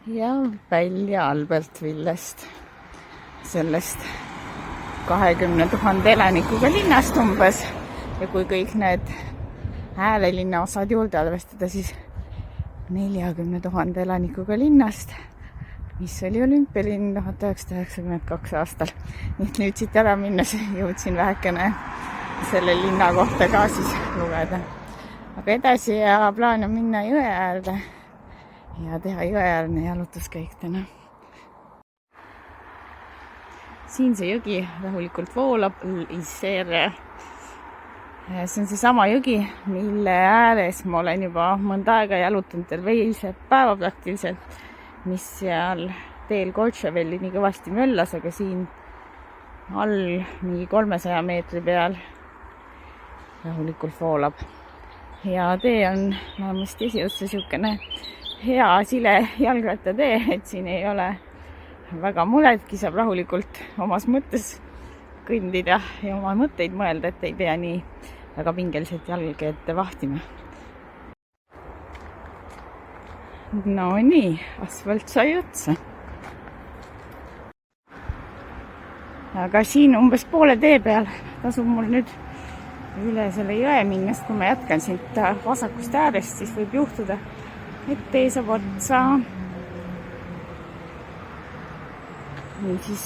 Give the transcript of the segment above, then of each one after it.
ja välja Albertvillest, sellest 20 000 elanikuga linnast umbes. Ja kui kõik need äärelinna osad juurde arvestada, siis 40 000 elanikuga linnast, mis oli olümpialinn 1992 aastal. Nii et nüüd siit ära minnes jõudsin vähekene selle linna kohta ka siis lugeda. Aga edasi ja plaan on minna jõe äärde ja teha jõeäärne jalutuskäik täna. Siin see jõgi rahulikult voolab, Isere. See on see sama jõgi, mille ääres ma olen juba mõnda aega jalutanud terve eilse päeva praktiliselt, mis seal teel Koltševelli nii kõvasti möllas, aga siin all mingi 300 meetri peal rahulikult voolab. Ja tee on vähemasti esiotsa niisugune hea sile jalgrattatee, et siin ei ole väga muredki, saab rahulikult omas mõttes kõndida ja oma mõtteid mõelda, et ei pea nii väga pingeliselt jalge ette vahtima. No nii, asfalt sai otsa. Aga siin umbes poole tee peal tasub mul nüüd üle selle jõe minnast, kui ma jätkan siit vasakust äärest, siis võib juhtuda, et tee saab otsa. Nii siis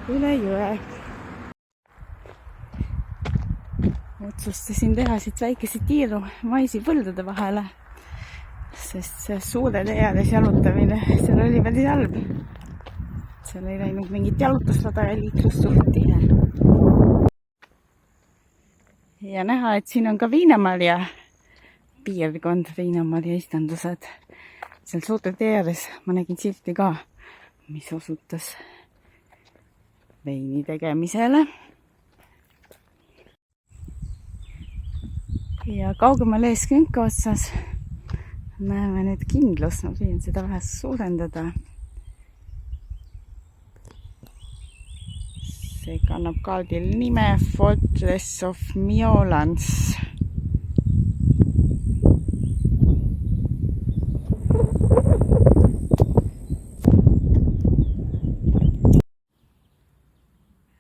üle jõe. Otsustasin teha siit väikese tiiru maisipõldude vahele, sest see suure tee ääres jalutamine, seal oli päris halb. Seal ei läinud mingit jalutuslada ja liiklus suht tihe. Ja näha, et siin on ka Viinamarja piirkond, Viinamarja istandused. Seal suurte tee ääres ma nägin silti ka, mis osutas veini tegemisele. Ja kaugemal ees künka otsas näeme nüüd Kindlust, ma püüan seda vähe suurendada. See kannab kaardil nime Fortress of Miolans.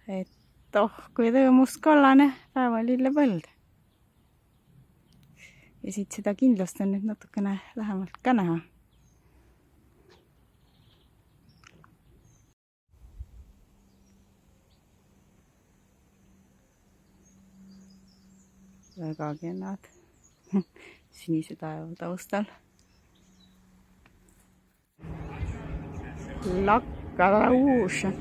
Et kui rõõmus kollane päevalillepõld. Ja siit seda Kindlust on nüüd natukene lähemalt ka näha. Väga kennad sinise taeva taustal. Lac-Rouge.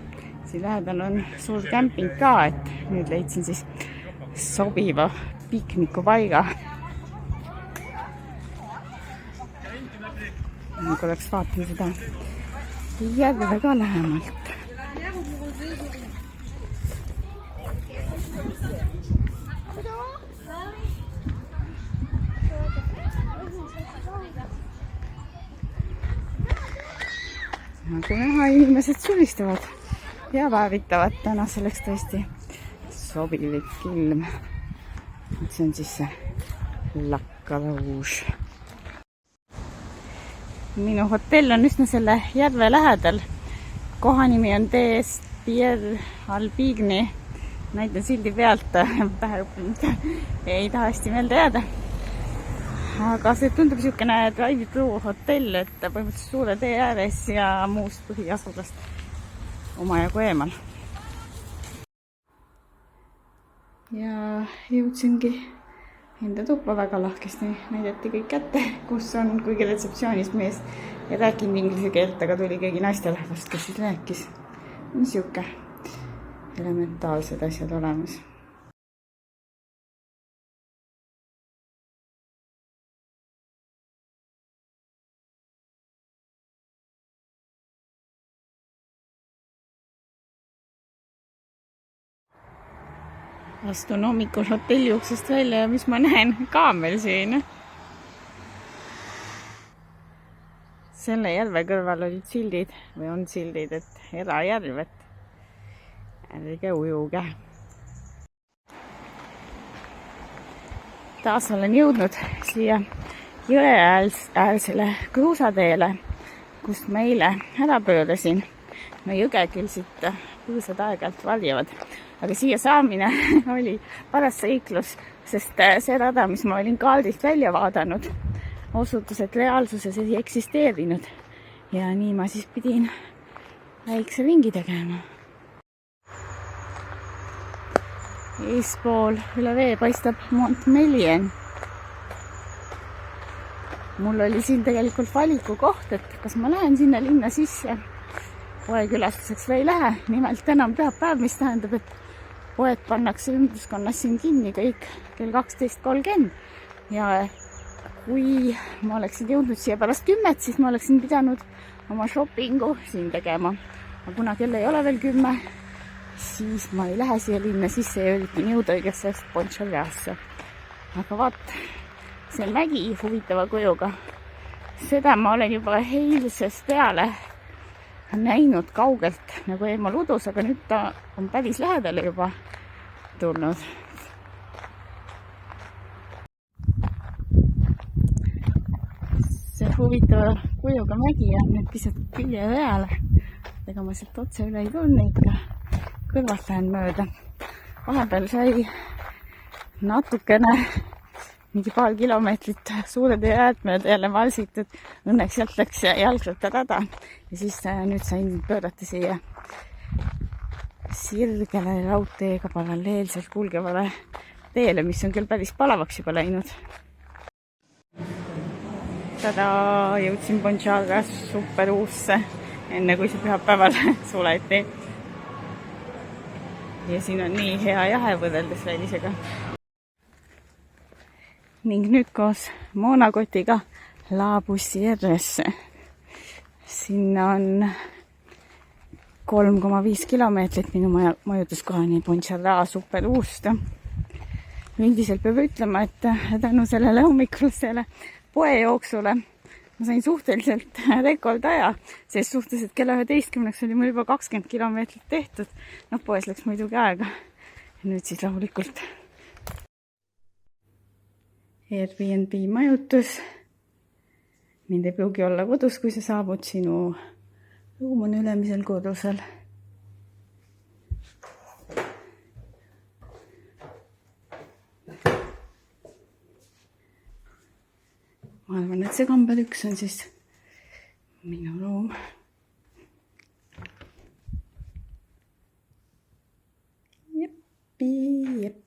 Siin lähedal on suur kämping ka, et nüüd leidsin siis sobiva piknikupaiga. Nagu oleks vaatan seda järve ka lähemalt. Nagu näha, inimesed sulistavad ja päevitavad täna selleks tõesti sobilik ilm. See on siis see Lac-Rouge. Minu hotell on üsna selle järve lähedal. Kohanimi on DS Pierre Albigny. Näitan sildi pealt, pähe õppinud. Ei taha hästi meelde jääda. Aga see tundub niisugune drive-thru hotell, et põhimõtteliselt suure tee ääres ja muust põhiasudest omajagu eemal. Ja jõudsingi enda tuppa väga lahkesti, näidati kõik kätte, kus on, kuigi retseptsioonis mees ei rääkinud inglise keelt, aga tuli keegi naisterahvast, kes siis rääkis. Niisugune elementaalsed asjad olemas. Astun hommikul hotelli uksest välja ja mis ma näen? Kaamel siin. Selle järve kõrval olid sildid või on sildid, et erajärv, et ärge ujuge. Taas olen jõudnud siia jõeäärsele kruusateele, kust ma eile ära pöörasin. No jõge küll siit põõsad aeg-ajalt varjavad, aga siia saamine oli paras seiklus, sest see rada, mis ma olin kaardilt välja vaadanud, osutus, et reaalsuses ei eksisteerinud. Ja nii ma siis pidin väikse ringi tegema. Eespool üle vee paistab Montmelien. Mul oli siin tegelikult valiku koht, et kas ma lähen sinna linna sisse. Poekülastuseks või ei lähe. Nimelt täna on pühapäev, mis tähendab, et poed pannakse ümbruskonnas siin kinni kõik kell 12.30. Ja kui ma oleksin jõudnud siia pärast 10, siis ma oleksin pidanud oma shoppingu siin tegema. Aga kuna kell ei ole veel 10, siis ma ei lähe siia linna sisse ja üritan jõuda õigesse Pontcharraasse. Aga vaat, see mägi huvitava kujuga. Seda ma olen juba eilsest peale näinud kaugelt nagu eemal udus, aga nüüd ta on päris lähedale juba tulnud. See huvitava kujuga mägi on nüüd pisut külje peale. Ega ma sealt otse üle ei tulnud, ikka kõrvalt lähen mööda. Vahepeal sai natukene mingi paar kilomeetrit suure tee äärtmed jälle valsitud. Õnneks sealt läks jalgrattarada ja siis nüüd sain pöörata siia sirgele raudteega paralleelselt kulgevale teele, mis on küll päris palavaks juba läinud. Tada, jõudsin Pontcharra superuusse, enne kui see pühapäeval suleti. Ja siin on nii hea jahe võrreldes välisega. Ning nüüd koos Moonakotiga Laabussi järjesse. Sinna on 3,5 kilomeetrit minu majutuskohani Pontcharra superuust. Üldiselt peab ütlema, et tänu sellele hommikusele poejooksule ma sain suhteliselt rekordaja, sest suhteliselt kella 11 oli mul juba 20 kilomeetrit tehtud. No poes läks muidugi aega. Ja nüüd siis rahulikult Airbnb majutus. Mind ei pruugi olla kodus, kui sa saabud. Sinu ruum on ülemisel kodusel. Ma arvan, et see kamber 1 on siis minu ruum. Jep.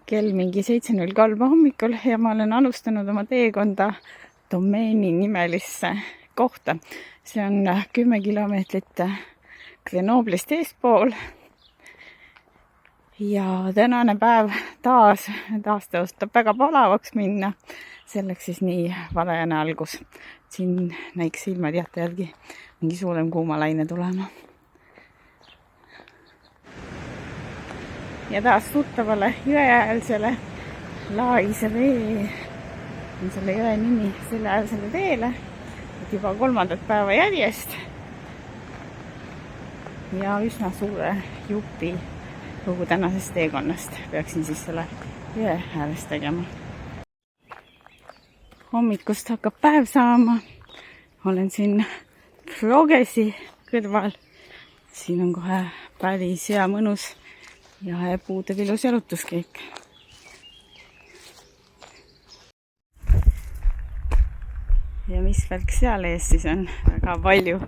Kell mingi 7.03 hommikul ja ma olen alustanud oma teekonda Domeeni nimelisse kohta. See on 10 kilomeetrit Grenoblist eespool. Ja tänane päev taas tõostab väga palavaks minna. Selleks siis nii varajane algus. Siin näiks ilmateate järgi mingi suurem kuumalaine tulema. Ja taas tuttavale jõeäärsele Laisvee on selle jõe nimi, selle äärsele teele, et juba 3. päeva järjest ja üsna suure jupi kogu tänasest teekonnast peaksin siis selle jõe ääres tegema. Hommikust hakkab päev saama, olen siin Frogesi kõrval, siin on kohe päris hea mõnus ja puude ilus jalutuskeik. Ja mis värk seal ees siis on? Väga palju,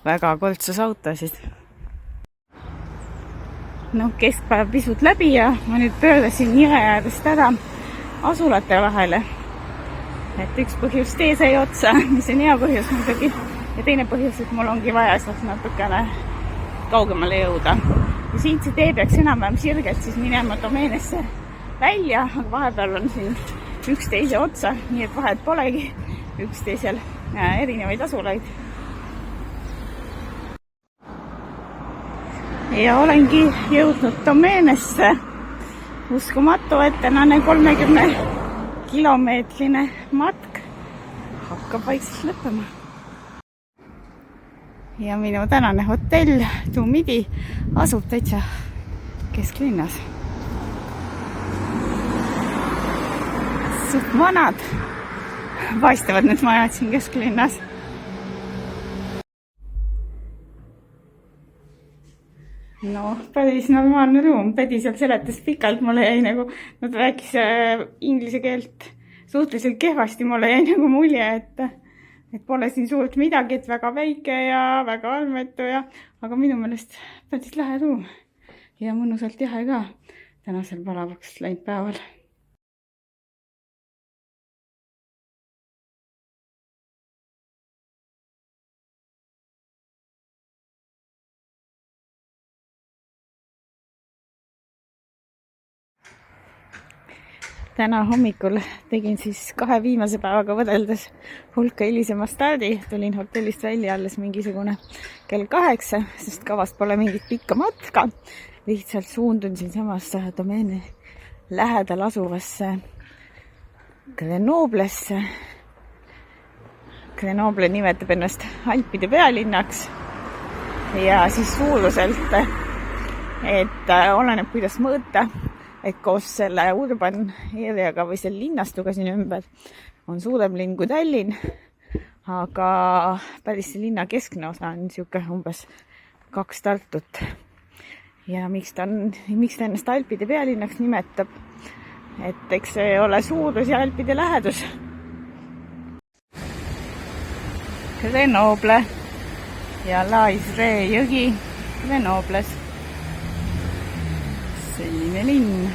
väga koltsus autosid. No keskpäev pisut läbi ja ma nüüd pöörasin jõe äärest ära asulate vahele. Et üks põhjus tee sai otsa, mis on hea põhjus muidugi. Ja teine põhjus, et mul ongi vaja sealt natukene kaugemale jõuda. Ja siit see tee peaks enam-vähem sirgelt siis minema Domeenesse välja, aga vahepeal on siin üksteise otsa, nii et vahet polegi üksteisel erinevaid asulaid. Ja olengi jõudnud Domeenesse. Uskumatu, et tänane 30 kilomeetrine matk hakkab vaikselt lõppema. Ja minu tänane hotell Tumidi asub täitsa kesklinnas. Suht vanad paistavad need majad siin kesklinnas. No, päris normaalne ruum. Pedi seal seletas pikalt, mulle jäi nagu, nad rääkis inglise keelt suhteliselt kehvasti, mulle jäi nagu mulje, et pole siin suurt midagi, et väga väike ja väga almetu ja, aga minu meelest päris lahe ruum ja mõnusalt jahe ka tänasel palavaks läinud päeval. Täna hommikul tegin siis 2 viimase päevaga võdeldes hulka hilisema stardi. Tulin hotellist välja alles mingisugune kell 8, sest kavast pole mingit pikka matka. Lihtsalt suundun siin samas domeeni lähedal asuvasse Grenoblesse. Grenoble nimetab ennast Alpide pealinnaks ja siis suuruselt, et oleneb kuidas mõõta. Et koos selle urban areaga või selle linnastuga siin ümber on suurem linn kui Tallinn, aga päris see linna keskne osa on niisugune umbes 2 Tartut. Ja miks ta ennast Alpide pealinnaks nimetab, et eks see ole suurus ja Alpide lähedus. Grenoble ja Laisree jõgi Grenobles. Selline linn.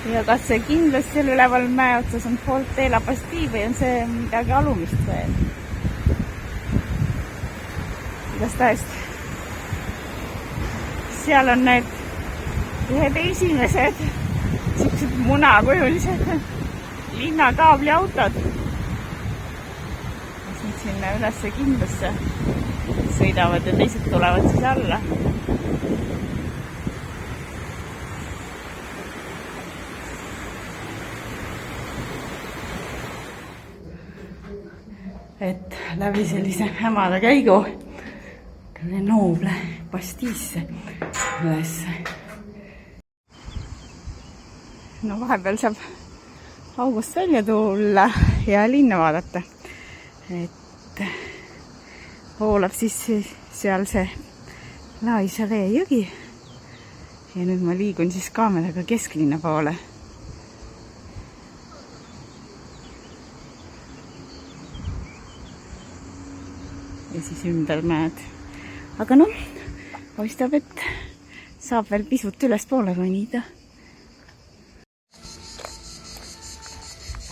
Ja kas see kindlasti seal üleval mäe otsas on Fort de la Bastille või on see midagi alumist veel? Kuidas taest? Seal on need ühed esimesed siuksed munakujulised linnakaabliautod. Kas nüüd sinna ülesse kindlusse sõidavad ja teised tulevad siis alla. Et läbi sellise hämada käigu Grenoble Bastille'sse ülesse. No vahepeal saab august välja tulla ja linna vaadata. Et voolab siis seal see Laisree jõgi ja nüüd ma liigun siis kaameraga kesklinna poole. Ja siis ümber mäed. Aga noh, paistab, et saab veel pisut ülespoole ronida.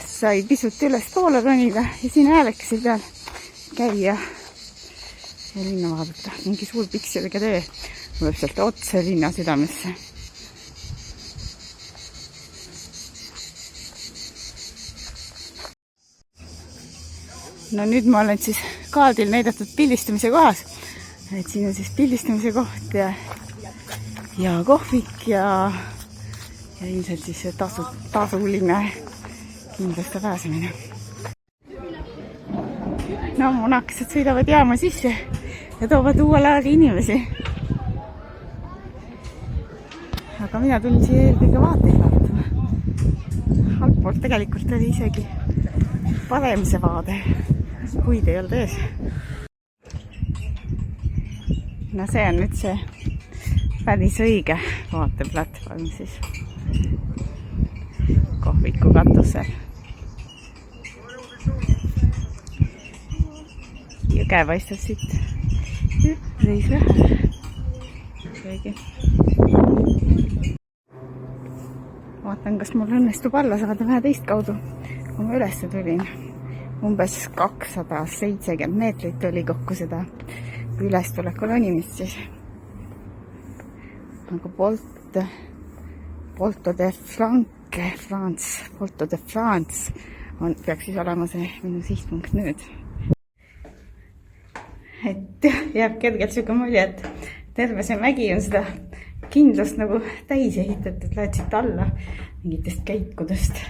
Sai pisut ülespoole ronida ja siin häälekesi peal käia ja linna vaadata. Mingi suur pikseliga tee tuleb sealt otse linna südamesse. No nüüd ma olen siis kaardil näidatud pildistamise kohas. Et siin on siis pildistamise koht ja kohvik ja ilmselt siis see tasuline kindlasti pääsemine. No munakesed sõidavad jaama sisse ja toovad uuel ajal inimesi. Aga mina tulin siia eelkõige vaateid vaatama. Altpoolt tegelikult oli isegi parem see vaade. Puid ei olnud ees. No see on nüüd see päris õige vaateplatvorm siis. Kohviku katusel. Jõge paistab siit üpris vähe. Vaatan, kas mul õnnestub alla saada 11 kaudu, kui ma ülesse tulin. Umbes 270 meetrit oli kokku seda ülestuleku ronimist siis. Aga Porto de France peaks siis olema see minu sihtpunkt nüüd. Et jääb kergelt siuke mulje, et terve see mägi on seda kindlust nagu täis ehitatud, lähed siit alla mingitest käikudest.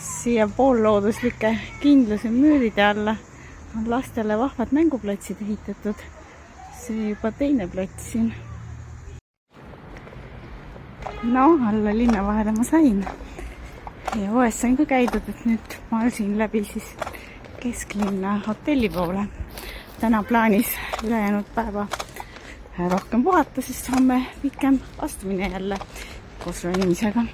Siia poollooduslike kindluse müüride alla on lastele vahvad mänguplatsid ehitatud. See juba teine plats siin. No, alla linna vahele ma sain. Ja poes sain ka käidud, et nüüd ma siin läbi siis kesklinna hotelli poole. Täna plaanis ülejäänud päeva rohkem puhata, sest homme pikem astumine jälle koos ronimisega.